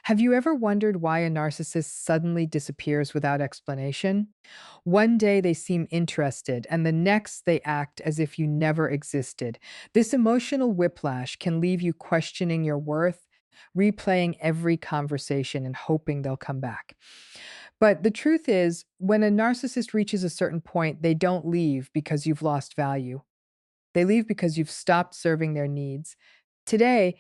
Have you ever wondered why a narcissist suddenly disappears without explanation? One day they seem interested, and the next they act as if you never existed. This emotional whiplash can leave you questioning your worth, replaying every conversation and hoping they'll come back. But the truth is, when a narcissist reaches a certain point, they don't leave because you've lost value. They leave because you've stopped serving their needs. Today,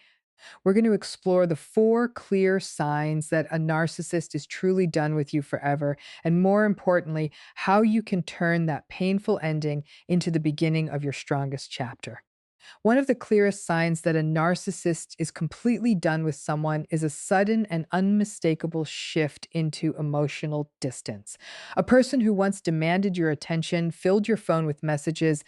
we're going to explore the four clear signs that a narcissist is truly done with you forever, and more importantly, how you can turn that painful ending into the beginning of your strongest chapter. One of the clearest signs that a narcissist is completely done with someone is a sudden and unmistakable shift into emotional distance. A person who once demanded your attention, filled your phone with messages,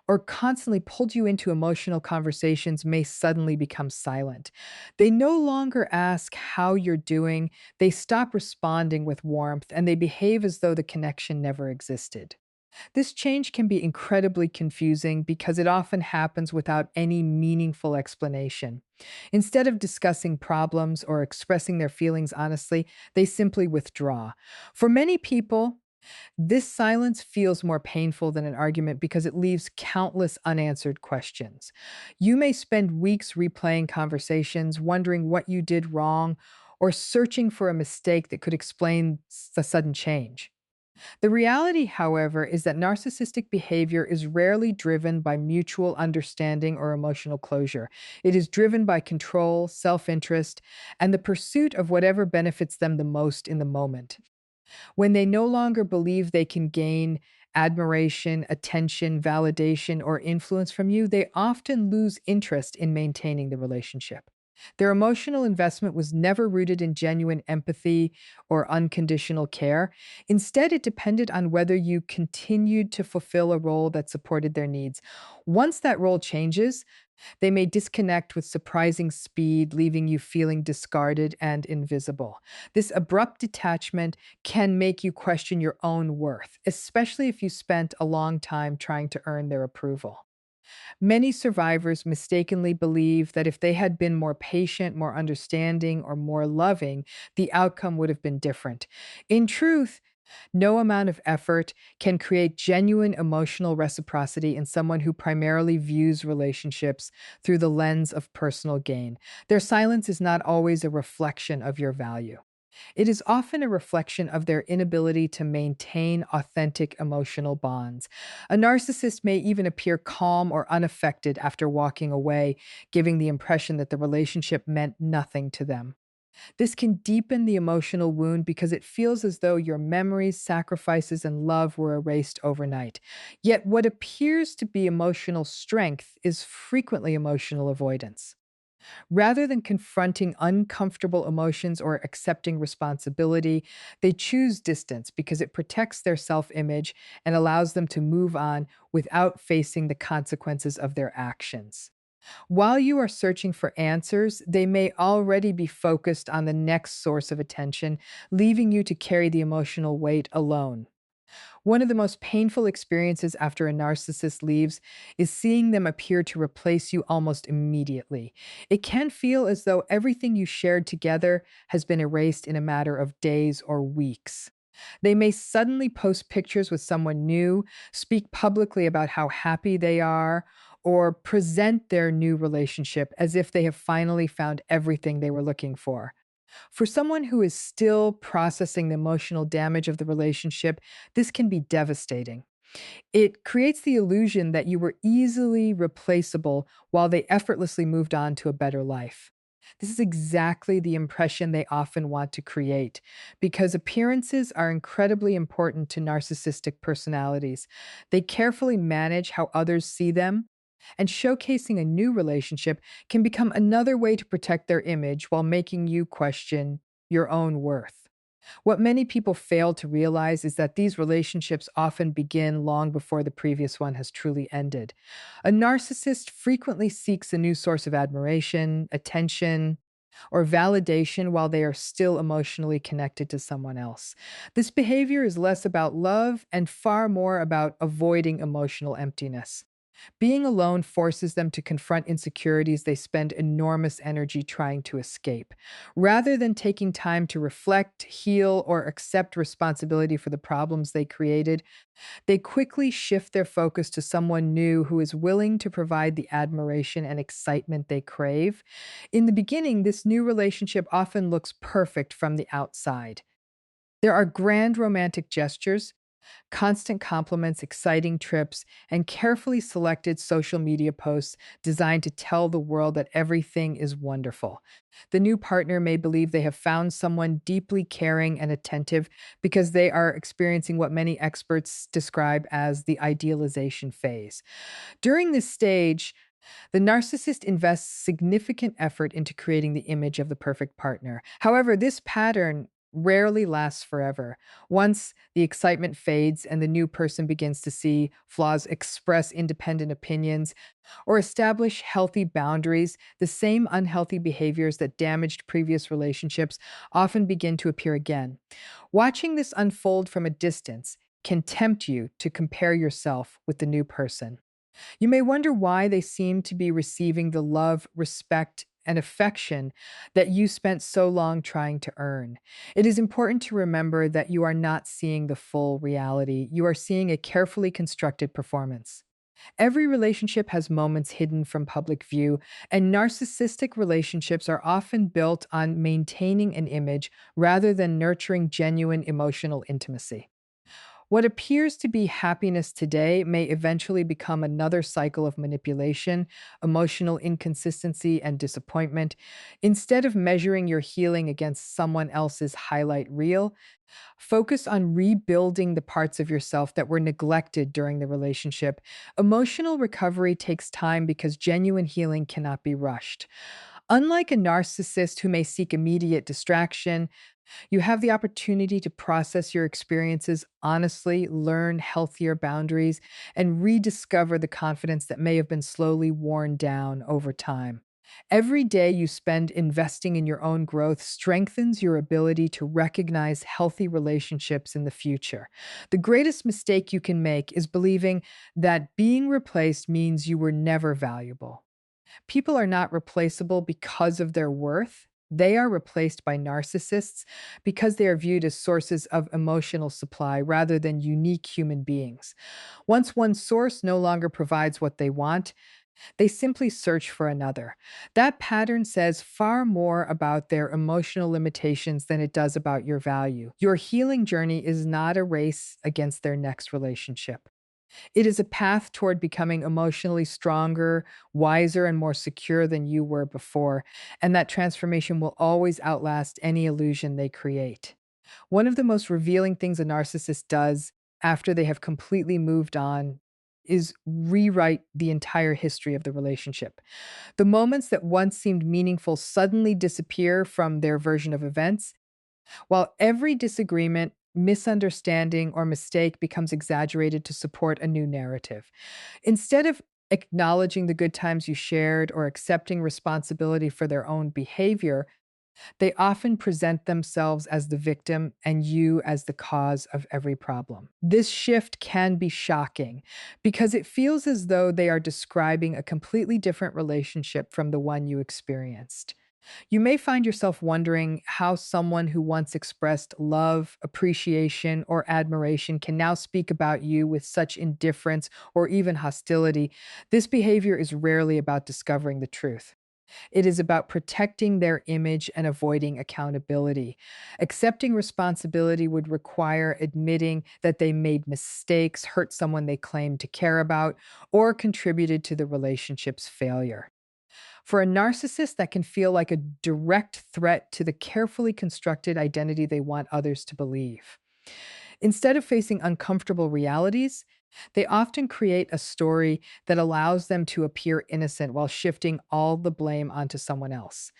or constantly pulled you into emotional conversations may suddenly become silent. They no longer ask how you're doing, they stop responding with warmth, and they behave as though the connection never existed. This change can be incredibly confusing because it often happens without any meaningful explanation. Instead of discussing problems or expressing their feelings honestly, they simply withdraw. For many people, this silence feels more painful than an argument because it leaves countless unanswered questions. You may spend weeks replaying conversations, wondering what you did wrong, or searching for a mistake that could explain the sudden change. The reality, however, is that narcissistic behavior is rarely driven by mutual understanding or emotional closure. It is driven by control, self interest, and the pursuit of whatever benefits them the most in the moment. When they no longer believe they can gain admiration, attention, validation, or influence from you, they often lose interest in maintaining the relationship. Their emotional investment was never rooted in genuine empathy or unconditional care. Instead, it depended on whether you continued to fulfill a role that supported their needs. Once that role changes, they may disconnect with surprising speed, leaving you feeling discarded and invisible. This abrupt detachment can make you question your own worth, especially if you spent a long time trying to earn their approval. Many survivors mistakenly believe that if they had been more patient, more understanding, or more loving, the outcome would have been different. In truth, no amount of effort can create genuine emotional reciprocity in someone who primarily views relationships through the lens of personal gain. Their silence is not always a reflection of your value. It is often a reflection of their inability to maintain authentic emotional bonds. A narcissist may even appear calm or unaffected after walking away, giving the impression that the relationship meant nothing to them. This can deepen the emotional wound because it feels as though your memories, sacrifices, and love were erased overnight. Yet, what appears to be emotional strength is frequently emotional avoidance. Rather than confronting uncomfortable emotions or accepting responsibility, they choose distance because it protects their self image and allows them to move on without facing the consequences of their actions. While you are searching for answers, they may already be focused on the next source of attention, leaving you to carry the emotional weight alone. One of the most painful experiences after a narcissist leaves is seeing them appear to replace you almost immediately. It can feel as though everything you shared together has been erased in a matter of days or weeks. They may suddenly post pictures with someone new, speak publicly about how happy they are, or present their new relationship as if they have finally found everything they were looking for. For someone who is still processing the emotional damage of the relationship, this can be devastating. It creates the illusion that you were easily replaceable while they effortlessly moved on to a better life. This is exactly the impression they often want to create because appearances are incredibly important to narcissistic personalities. They carefully manage how others see them, and showcasing a new relationship can become another way to protect their image while making you question your own worth. What many people fail to realize is that these relationships often begin long before the previous one has truly ended. A narcissist frequently seeks a new source of admiration, attention, or validation while they are still emotionally connected to someone else. This behavior is less about love and far more about avoiding emotional emptiness. Being alone forces them to confront insecurities they spend enormous energy trying to escape. Rather than taking time to reflect, heal, or accept responsibility for the problems they created, they quickly shift their focus to someone new who is willing to provide the admiration and excitement they crave. In the beginning, this new relationship often looks perfect from the outside. There are grand romantic gestures, constant compliments, exciting trips, and carefully selected social media posts designed to tell the world that everything is wonderful. The new partner may believe they have found someone deeply caring and attentive because they are experiencing what many experts describe as the idealization phase. During this stage, the narcissist invests significant effort into creating the image of the perfect partner. However, this pattern rarely lasts forever. Once the excitement fades and the new person begins to see flaws, express independent opinions, or establish healthy boundaries, the same unhealthy behaviors that damaged previous relationships often begin to appear again. Watching this unfold from a distance can tempt you to compare yourself with the new person. You may wonder why they seem to be receiving the love, respect, and affection that you spent so long trying to earn. It is important to remember that you are not seeing the full reality. You are seeing a carefully constructed performance. Every relationship has moments hidden from public view, and narcissistic relationships are often built on maintaining an image rather than nurturing genuine emotional intimacy. What appears to be happiness today may eventually become another cycle of manipulation, emotional inconsistency, and disappointment. Instead of measuring your healing against someone else's highlight reel, focus on rebuilding the parts of yourself that were neglected during the relationship. Emotional recovery takes time because genuine healing cannot be rushed. Unlike a narcissist who may seek immediate distraction, you have the opportunity to process your experiences honestly, learn healthier boundaries, and rediscover the confidence that may have been slowly worn down over time. Every day you spend investing in your own growth strengthens your ability to recognize healthy relationships in the future. The greatest mistake you can make is believing that being replaced means you were never valuable. People are not replaceable because of their worth. They are replaced by narcissists because they are viewed as sources of emotional supply rather than unique human beings. Once one source no longer provides what they want, they simply search for another. That pattern says far more about their emotional limitations than it does about your value. Your healing journey is not a race against their next relationship. It is a path toward becoming emotionally stronger, wiser, and more secure than you were before, and that transformation will always outlast any illusion they create. One of the most revealing things a narcissist does after they have completely moved on is rewrite the entire history of the relationship. The moments that once seemed meaningful suddenly disappear from their version of events, while every disagreement, misunderstanding, or mistake becomes exaggerated to support a new narrative. Instead of acknowledging the good times you shared or accepting responsibility for their own behavior, they often present themselves as the victim and you as the cause of every problem. This shift can be shocking because it feels as though they are describing a completely different relationship from the one you experienced. You may find yourself wondering how someone who once expressed love, appreciation, or admiration can now speak about you with such indifference or even hostility. This behavior is rarely about discovering the truth. It is about protecting their image and avoiding accountability. Accepting responsibility would require admitting that they made mistakes, hurt someone they claimed to care about, or contributed to the relationship's failure. For a narcissist, that can feel like a direct threat to the carefully constructed identity they want others to believe. Instead of facing uncomfortable realities, they often create a story that allows them to appear innocent while shifting all the blame onto someone else.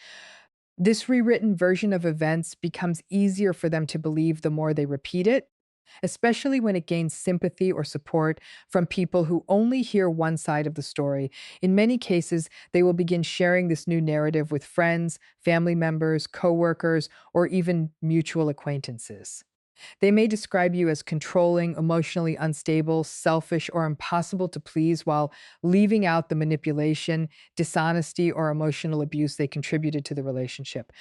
This rewritten version of events becomes easier for them to believe the more they repeat it, especially when it gains sympathy or support from people who only hear one side of the story. In many cases, they will begin sharing this new narrative with friends, family members, coworkers, or even mutual acquaintances. They may describe you as controlling, emotionally unstable, selfish, or impossible to please while leaving out the manipulation, dishonesty, or emotional abuse they contributed to the relationship.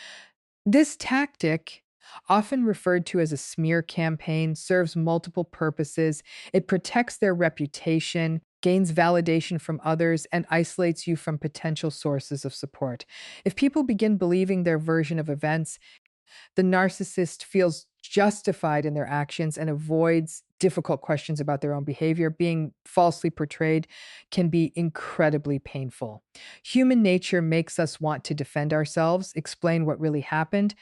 This tactic, often referred to as a smear campaign, serves multiple purposes. It protects their reputation, gains validation from others, and isolates you from potential sources of support. If people begin believing their version of events, the narcissist feels justified in their actions and avoids difficult questions about their own behavior. Being falsely portrayed can be incredibly painful. Human nature makes us want to defend ourselves, explain what really happened,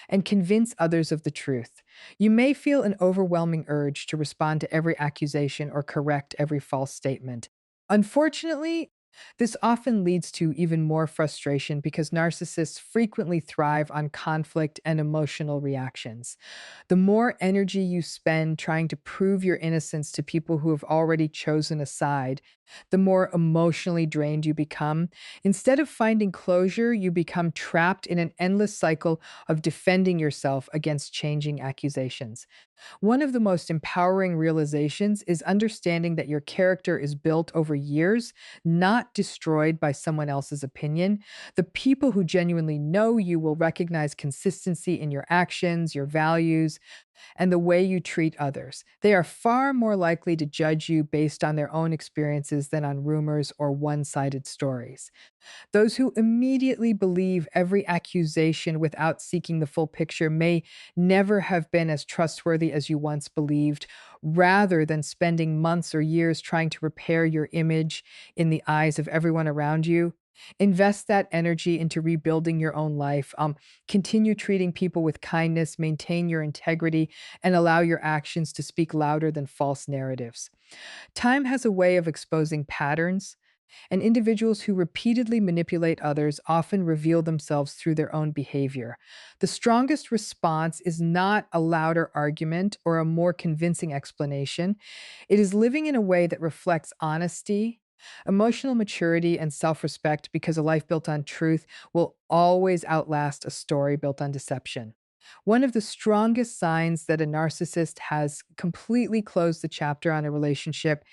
and convince others of the truth. You may feel an overwhelming urge to respond to every accusation or correct every false statement. Unfortunately, this often leads to even more frustration because narcissists frequently thrive on conflict and emotional reactions. The more energy you spend trying to prove your innocence to people who have already chosen a side, the more emotionally drained you become. Instead of finding closure, you become trapped in an endless cycle of defending yourself against changing accusations. One of the most empowering realizations is understanding that your character is built over years, not destroyed by someone else's opinion. The people who genuinely know you will recognize consistency in your actions, your values, and the way you treat others. They are far more likely to judge you based on their own experiences than on rumors or one sided stories. Those who immediately believe every accusation without seeking the full picture may never have been as trustworthy as you once believed, rather than spending months or years trying to repair your image in the eyes of everyone around you. Invest that energy into rebuilding your own life. Continue treating people with kindness, maintain your integrity, and allow your actions to speak louder than false narratives. Time has a way of exposing patterns, and individuals who repeatedly manipulate others often reveal themselves through their own behavior. The strongest response is not a louder argument or a more convincing explanation. It is living in a way that reflects honesty, emotional maturity, and self respect, because a life built on truth will always outlast a story built on deception. One of the strongest signs that a narcissist has completely closed the chapter on a relationship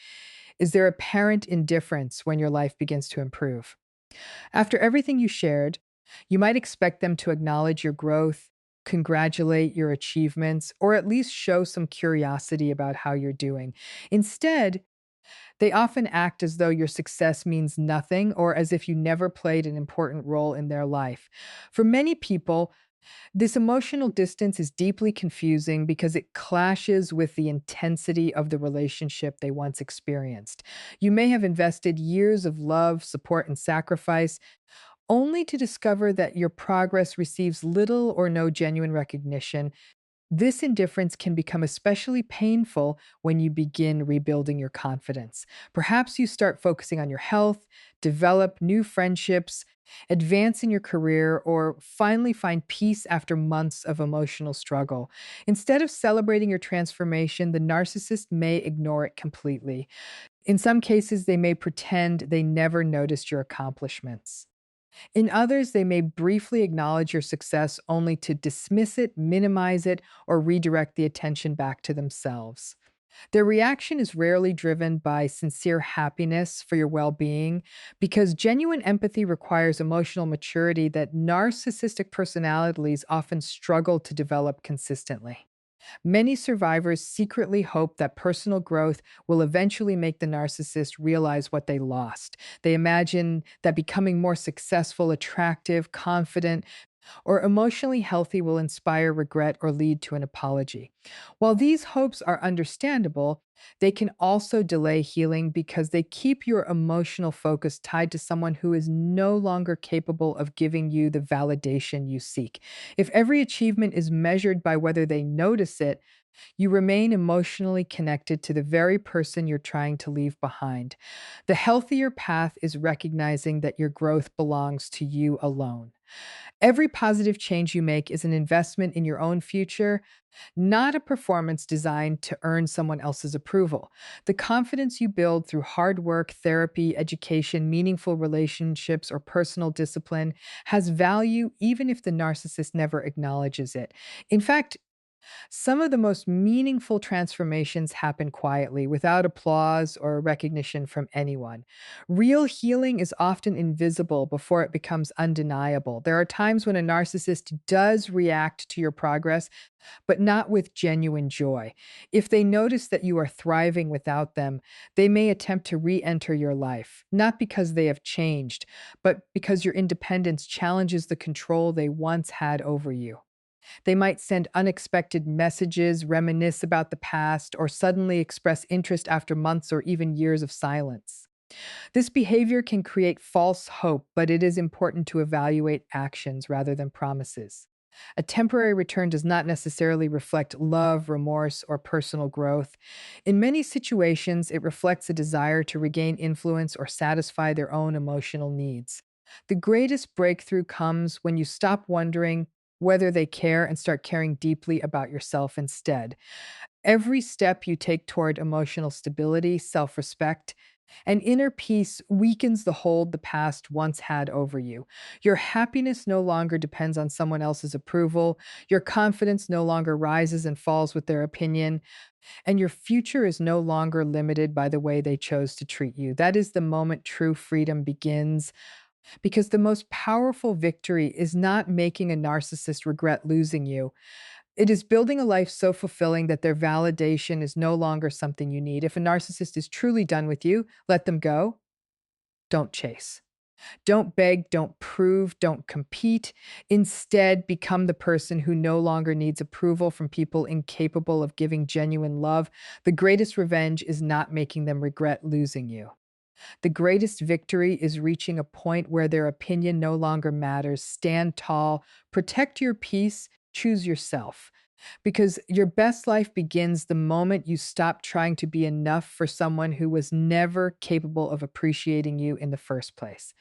is their apparent indifference when your life begins to improve. After everything you shared, you might expect them to acknowledge your growth, congratulate your achievements, or at least show some curiosity about how you're doing. Instead, they often act as though your success means nothing or as if you never played an important role in their life. For many people, this emotional distance is deeply confusing because it clashes with the intensity of the relationship they once experienced. You may have invested years of love, support, and sacrifice, only to discover that your progress receives little or no genuine recognition. This indifference can become especially painful when you begin rebuilding your confidence. Perhaps you start focusing on your health, develop new friendships, advance in your career, or finally find peace after months of emotional struggle. Instead of celebrating your transformation, the narcissist may ignore it completely. In some cases, they may pretend they never noticed your accomplishments. In others, they may briefly acknowledge your success only to dismiss it, minimize it, or redirect the attention back to themselves. Their reaction is rarely driven by sincere happiness for your well being, because genuine empathy requires emotional maturity that narcissistic personalities often struggle to develop consistently. Many survivors secretly hope that personal growth will eventually make the narcissist realize what they lost. They imagine that becoming more successful, attractive, confident, or emotionally healthy will inspire regret or lead to an apology. While these hopes are understandable, they can also delay healing because they keep your emotional focus tied to someone who is no longer capable of giving you the validation you seek. If every achievement is measured by whether they notice it, you remain emotionally connected to the very person you're trying to leave behind. The healthier path is recognizing that your growth belongs to you alone. Every positive change you make is an investment in your own future, not a performance designed to earn someone else's approval. The confidence you build through hard work, therapy, education, meaningful relationships, or personal discipline has value even if the narcissist never acknowledges it. In fact, Some of the most meaningful transformations happen quietly, without applause or recognition from anyone. Real healing is often invisible before it becomes undeniable. There are times when a narcissist does react to your progress, but not with genuine joy. If they notice that you are thriving without them, they may attempt to re enter your life, not because they have changed, but because your independence challenges the control they once had over you. They might send unexpected messages, reminisce about the past, or suddenly express interest after months or even years of silence. This behavior can create false hope, but it is important to evaluate actions rather than promises. A temporary return does not necessarily reflect love, remorse, or personal growth. In many situations, it reflects a desire to regain influence or satisfy their own emotional needs. The greatest breakthrough comes when you stop wondering whether they care and start caring deeply about yourself instead. Every step you take toward emotional stability, self respect, and inner peace weakens the hold the past once had over you. Your happiness no longer depends on someone else's approval. Your confidence no longer rises and falls with their opinion. And your future is no longer limited by the way they chose to treat you. That is the moment true freedom begins. Because the most powerful victory is not making a narcissist regret losing you. It is building a life so fulfilling that their validation is no longer something you need. If a narcissist is truly done with you, let them go. Don't chase. Don't beg, don't prove, don't compete. Instead, become the person who no longer needs approval from people incapable of giving genuine love. The greatest revenge is not making them regret losing you. The greatest victory is reaching a point where their opinion no longer matters. Stand tall, protect your peace, choose yourself. Because your best life begins the moment you stop trying to be enough for someone who was never capable of appreciating you in the first place.